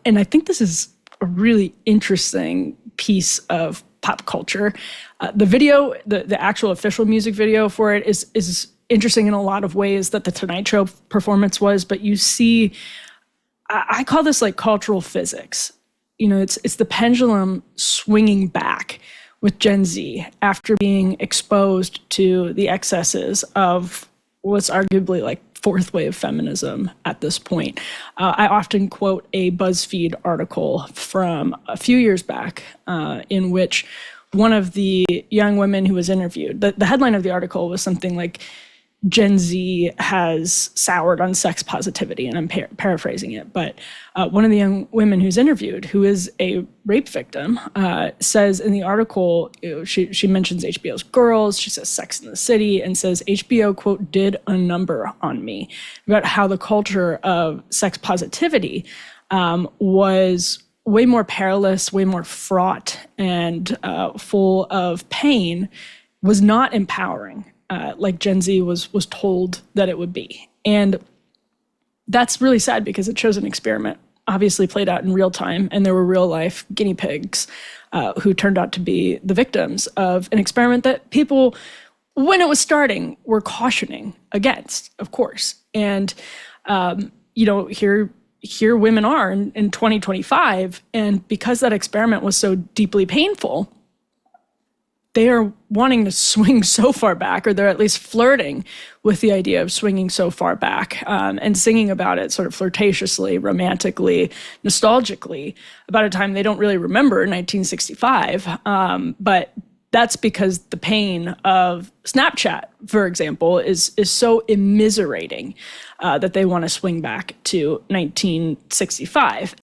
And I think this is a really interesting piece of pop culture. The video, the actual official music video for it is interesting in a lot of ways that the Tonight Show performance was, but you see, I call this like cultural physics. It's the pendulum swinging back with Gen Z after being exposed to the excesses of what's arguably like fourth wave feminism at this point. I often quote a BuzzFeed article from a few years back in which one of the young women who was interviewed, the headline of the article was something like, Gen Z has soured on sex positivity, and I'm paraphrasing it, but one of the young women who's interviewed, who is a rape victim, says in the article, she mentions HBO's Girls, she says Sex and the City, and says HBO, quote, did a number on me, about how the culture of sex positivity was way more perilous, way more fraught, and full of pain, was not empowering. Like Gen Z was told that it would be. And that's really sad because it shows an experiment obviously played out in real time, and there were real life guinea pigs who turned out to be the victims of an experiment that people, when it was starting, were cautioning against, of course. And, here women are in 2025, and because that experiment was so deeply painful, they are wanting to swing so far back, or they're at least flirting with the idea of swinging so far back and singing about it sort of flirtatiously, romantically, nostalgically, about a time they don't really remember, 1965. But that's because the pain of Snapchat, for example, is so immiserating that they want to swing back to 1965.